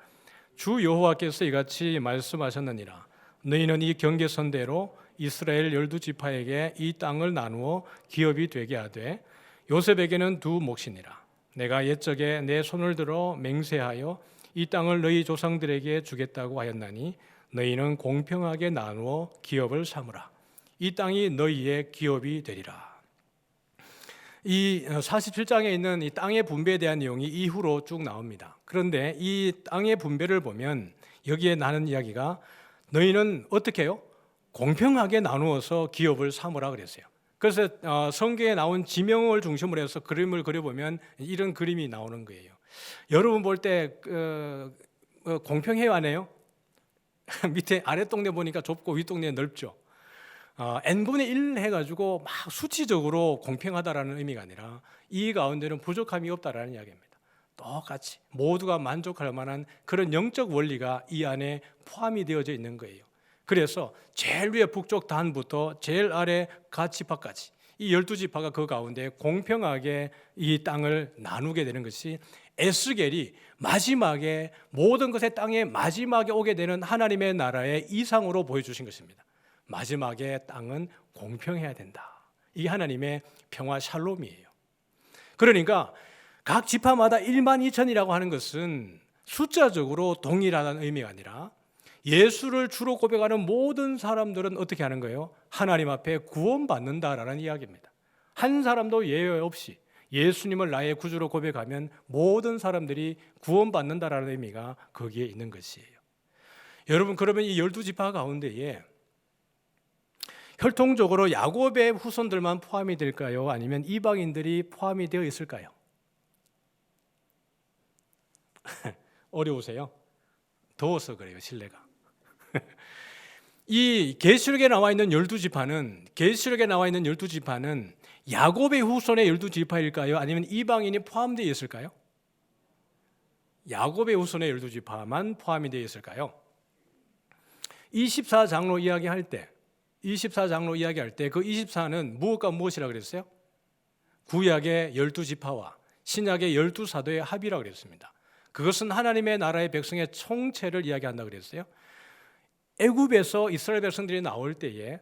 주 여호와께서 이같이 말씀하셨느니라. 너희는 이 경계선대로 이스라엘 12지파에게 이 땅을 나누어 기업이 되게 하되 요셉에게는 2 몫이니라. 내가 옛적에 내 손을 들어 맹세하여 이 땅을 너희 조상들에게 주겠다고 하였나니 너희는 공평하게 나누어 기업을 삼으라. 이 땅이 너희의 기업이 되리라. 이 47장에 있는 이 땅의 분배에 대한 내용이 이후로 쭉 나옵니다. 그런데 이 땅의 분배를 보면 여기에 나는 이야기가 너희는 어떻게 해요? 공평하게 나누어서 기업을 삼으라 그랬어요. 그래서 성경에 나온 지명을 중심으로 해서 그림을 그려보면 이런 그림이 나오는 거예요. 여러분 볼 때 공평해요, 안 해요? 밑에 아래 동네 보니까 좁고 위 동네 넓죠. n분의 1 해가지고 막 수치적으로 공평하다라는 의미가 아니라 이 가운데는 부족함이 없다라는 이야기입니다. 똑같이 모두가 만족할 만한 그런 영적 원리가 이 안에 포함이 되어져 있는 거예요. 그래서 제일 위에 북쪽 단부터 제일 아래 갓 지파까지 이 12지파가 그 가운데 공평하게 이 땅을 나누게 되는 것이 에스겔이 마지막에 모든 것의 땅에 마지막에 오게 되는 하나님의 나라의 이상으로 보여주신 것입니다. 마지막에 땅은 공평해야 된다. 이게 하나님의 평화 샬롬이에요. 그러니까 각 지파마다 12,000이라고 하는 것은 숫자적으로 동일하다는 의미가 아니라 예수를 주로 고백하는 모든 사람들은 어떻게 하는 거예요? 하나님 앞에 구원받는다라는 이야기입니다. 한 사람도 예외 없이 예수님을 나의 구주로 고백하면 모든 사람들이 구원받는다라는 의미가 거기에 있는 것이에요. 여러분, 그러면 이 12지파 가운데에 혈통적으로 야곱의 후손들만 포함이 될까요? 아니면 이방인들이 포함이 되어 있을까요? 어려우세요? 더워서 그래요, 실내가. 이 계시록에 나와 있는 12지파는 야곱의 후손의 12지파일까요? 아니면 이방인이 포함되어 있을까요? 야곱의 후손의 12지파만 포함이 되어 있을까요? 24장로 이야기할 때 그 24는 무엇과 무엇이라 그랬어요? 구약의 12지파와 신약의 12사도의 합이라고 그랬습니다. 그것은 하나님의 나라의 백성의 총체를 이야기한다 그랬어요. 애굽에서 이스라엘 백성들이 나올 때에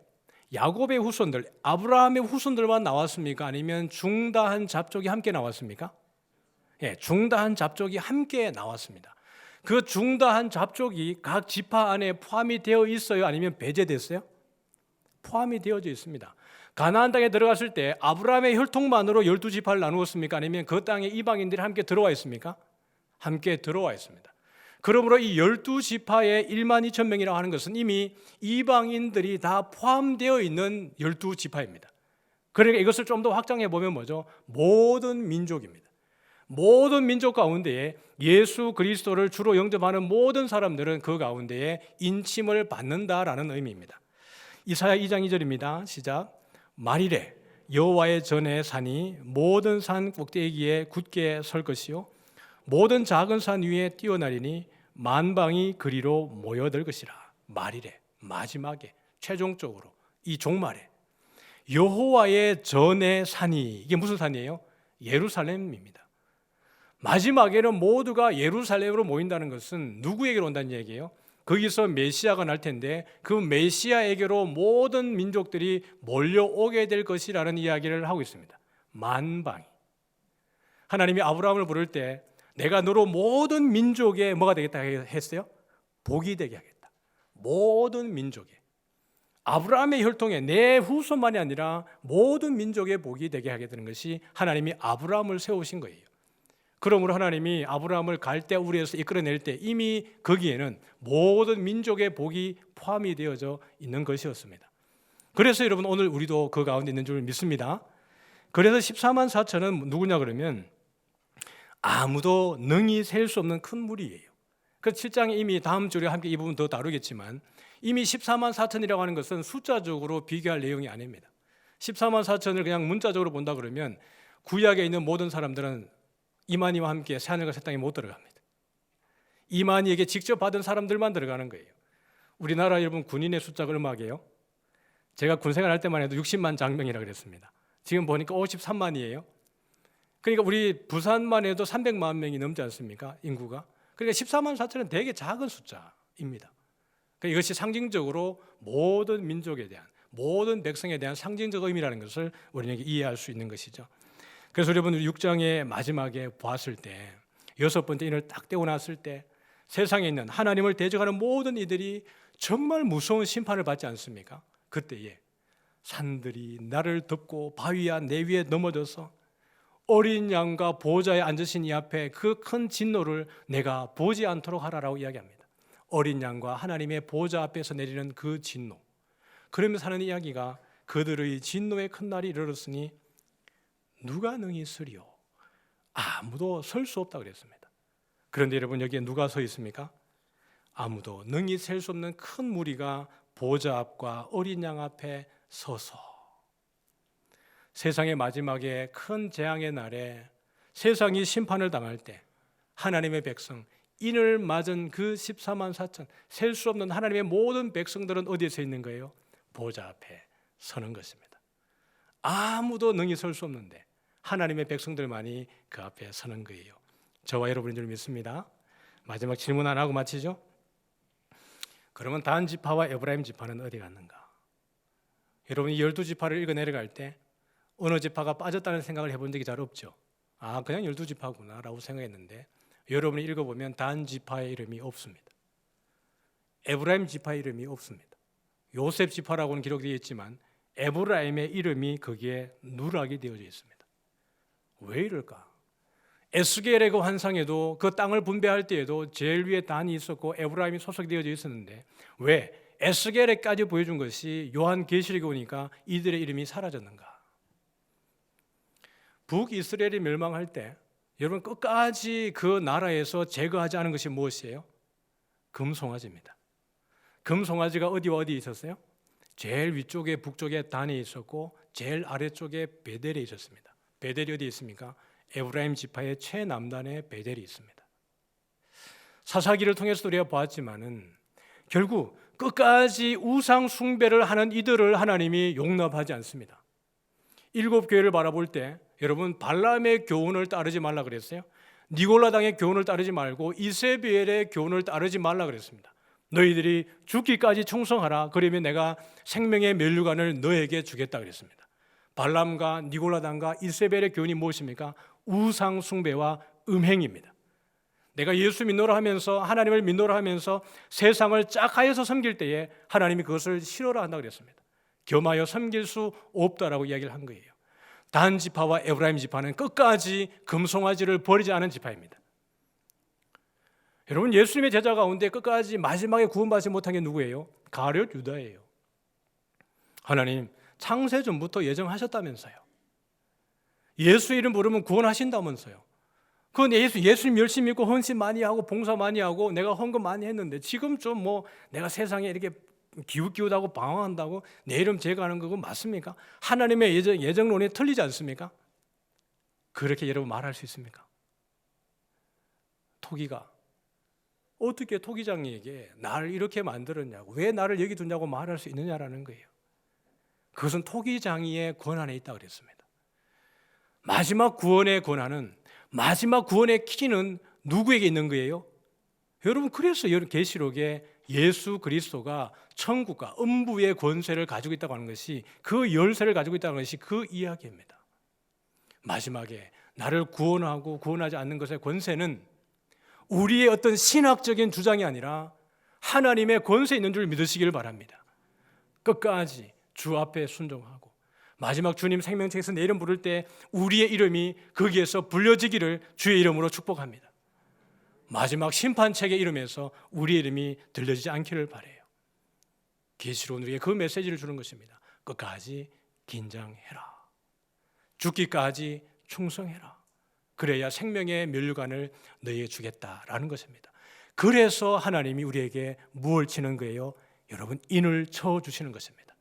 야곱의 후손들, 아브라함의 후손들만 나왔습니까? 아니면 중다한 잡족이 함께 나왔습니까? 예, 중다한 잡족이 함께 나왔습니다. 그 중다한 잡족이 각 지파 안에 포함이 되어 있어요? 아니면 배제됐어요? 포함이 되어져 있습니다. 가나안 땅에 들어갔을 때 아브라함의 혈통만으로 12지파를 나누었습니까? 아니면 그 땅에 이방인들이 함께 들어와 있습니까? 함께 들어와 있습니다. 그러므로 이 12지파의 12,000명이라고 하는 것은 이미 이방인들이 다 포함되어 있는 12지파입니다. 그러니까 이것을 좀 더 확장해 보면 뭐죠? 모든 민족입니다. 모든 민족 가운데에 예수 그리스도를 주로 영접하는 모든 사람들은 그 가운데에 인침을 받는다라는 의미입니다. 이사야 2장 2절입니다. 시작. 말이래 여호와의 전에 산이 모든 산 꼭대기에 굳게 설 것이요 모든 작은 산 위에 뛰어나리니 만방이 그리로 모여들 것이라. 말이래 마지막에 최종적으로 이 종말에 여호와의 전에 산이, 이게 무슨 산이에요? 예루살렘입니다. 마지막에는 모두가 예루살렘으로 모인다는 것은 누구에게로 온다는 얘기예요? 거기서 메시아가 날 텐데 그 메시아에게로 모든 민족들이 몰려오게 될 것이라는 이야기를 하고 있습니다. 만방이. 하나님이 아브라함을 부를 때 내가 너로 모든 민족에 뭐가 되겠다 했어요? 복이 되게 하겠다. 모든 민족에. 아브라함의 혈통에 내 후손만이 아니라 모든 민족의 복이 되게 하게 되는 것이 하나님이 아브라함을 세우신 거예요. 그러므로 하나님이 아브라함을 갈대 우리에서 이끌어낼 때 이미 거기에는 모든 민족의 복이 포함이 되어져 있는 것이었습니다. 그래서 여러분 오늘 우리도 그 가운데 있는 줄 믿습니다. 그래서 14만 4천은 누구냐 그러면 아무도 능히 셀 수 없는 큰 무리예요. 그 7장에 이미 다음 주에 함께 이 부분 더 다루겠지만 이미 14만 4천이라고 하는 것은 숫자적으로 비교할 내용이 아닙니다. 14만 4천을 그냥 문자적으로 본다 그러면 구약에 있는 모든 사람들은 이만희와 함께 새하늘과 새 땅에 못 들어갑니다. 이만희에게 직접 받은 사람들만 들어가는 거예요. 우리나라 여러분 군인의 숫자가 얼마게요? 제가 군 생활할 때만 해도 60만 장병이라고 그랬습니다. 지금 보니까 53만이에요. 그러니까 우리 부산만 해도 300만 명이 넘지 않습니까? 인구가. 그러니까 14만 4천은 되게 작은 숫자입니다. 그러니까 이것이 상징적으로 모든 민족에 대한, 모든 백성에 대한 상징적 의미라는 것을 우리에게 이해할 수 있는 것이죠. 그래서 여러분 6장의 마지막에 보았을 때 6번째 인을 딱 떼고 났을 때 세상에 있는 하나님을 대적하는 모든 이들이 정말 무서운 심판을 받지 않습니까? 그때에 산들이 나를 덮고 바위야 내 위에 넘어져서 어린 양과 보좌에 앉으신 이 앞에 그 큰 진노를 내가 보지 않도록 하라라고 이야기합니다. 어린 양과 하나님의 보좌 앞에서 내리는 그 진노. 그러면서 하는 이야기가 그들의 진노의 큰 날이 이르렀으니 누가 능히 서리요? 아무도 설 수 없다 그랬습니다. 그런데 여러분, 여기에 누가 서 있습니까? 아무도 능히 셀 수 없는 큰 무리가 보좌 앞과 어린 양 앞에 서서 세상의 마지막에 큰 재앙의 날에 세상이 심판을 당할 때 하나님의 백성, 인을 맞은 그 14만 4천, 셀 수 없는 하나님의 모든 백성들은 어디에 서 있는 거예요? 보좌 앞에 서는 것입니다. 아무도 능히 설 수 없는데 하나님의 백성들만이 그 앞에 서는 거예요. 저와 여러분인 줄 믿습니다. 마지막 질문 하나 하고 마치죠. 그러면 단 지파와 에브라임 지파는 어디 갔는가? 여러분이 12지파를 읽어 내려갈 때 어느 지파가 빠졌다는 생각을 해본 적이 잘 없죠. 그냥 12지파구나 라고 생각했는데, 여러분이 읽어보면 단 지파의 이름이 없습니다. 에브라임 지파의 이름이 없습니다. 요셉 지파라고는 기록되어 있지만 에브라임의 이름이 거기에 누락이 되어져 있습니다. 왜 이럴까? 에스겔의 그 환상에도 그 땅을 분배할 때에도 제일 위에 단이 있었고 에브라임이 소속되어져 있었는데 왜 에스겔에까지 보여준 것이 요한계시록에 오니까 이들의 이름이 사라졌는가? 북이스라엘이 멸망할 때 여러분 끝까지 그 나라에서 제거하지 않은 것이 무엇이에요? 금송아지입니다. 금송아지가 어디와 어디 있었어요? 제일 위쪽에 북쪽에 단이 있었고 제일 아래쪽에 베델이 있었습니다. 베델이 어디 있습니까? 에브라임 지파의 최남단에 베델이 있습니다. 사사기를 통해서 우리가 보았지만은 결국 끝까지 우상 숭배를 하는 이들을 하나님이 용납하지 않습니다. 7교회를 바라볼 때 여러분 발람의 교훈을 따르지 말라 그랬어요. 니골라당의 교훈을 따르지 말고 이세벨의 교훈을 따르지 말라 그랬습니다. 너희들이 죽기까지 충성하라. 그러면 내가 생명의 면류관을 너에게 주겠다 그랬습니다. 발람과 니골라당과 이세벨의 교훈이 무엇입니까? 우상 숭배와 음행입니다. 내가 예수 믿노라 하면서 하나님을 믿노라 하면서 세상을 짝하여서 섬길 때에 하나님이 그것을 싫어라 한다고 그랬습니다. 겸하여 섬길 수 없다라고 이야기를 한 거예요. 단 지파와 에브라임 지파는 끝까지 금송아지를 버리지 않은 지파입니다. 여러분, 예수님의 제자 가운데 끝까지 마지막에 구원받지 못한 게 누구예요? 가룟 유다예요. 하나님 창세 전부터 예정하셨다면서요. 예수 이름 부르면 구원하신다면서요. 그건 예수님 열심히 믿고 헌신 많이 하고 봉사 많이 하고 내가 헌금 많이 했는데 지금 좀 내가 세상에 이렇게 기웃기웃하고 방황한다고 내 이름 제거하는 거 맞습니까? 하나님의 예정론이 틀리지 않습니까? 그렇게 여러분 말할 수 있습니까? 토기가 어떻게 토기장이에게 나를 이렇게 만들었냐고, 왜 나를 여기 두냐고 말할 수 있느냐라는 거예요. 그것은 토기장이의 권한에 있다고 그랬습니다. 마지막 구원의 권한은, 마지막 구원의 키는 누구에게 있는 거예요? 여러분, 그래서 계시록에 예수 그리스도가 천국과 음부의 권세를 가지고 있다고 하는 것이, 그 열쇠를 가지고 있다는 것이 그 이야기입니다. 마지막에 나를 구원하고 구원하지 않는 것의 권세는 우리의 어떤 신학적인 주장이 아니라 하나님의 권세 있는 줄 믿으시길 바랍니다. 끝까지 주 앞에 순종하고 마지막 주님 생명책에서 내 이름 부를 때 우리의 이름이 거기에서 불려지기를 주의 이름으로 축복합니다. 마지막 심판책의 이름에서 우리의 이름이 들려지지 않기를 바라요. 계시록은 우리에게 그 메시지를 주는 것입니다. 끝까지 긴장해라. 죽기까지 충성해라. 그래야 생명의 면류관을 너희에게 주겠다라는 것입니다. 그래서 하나님이 우리에게 무엇을 치는 거예요? 여러분, 인을 쳐주시는 것입니다.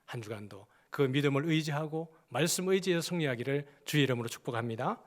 한 주간도 그 믿음을 의지하고 말씀 의지해서 승리하기를 주의 이름으로 축복합니다.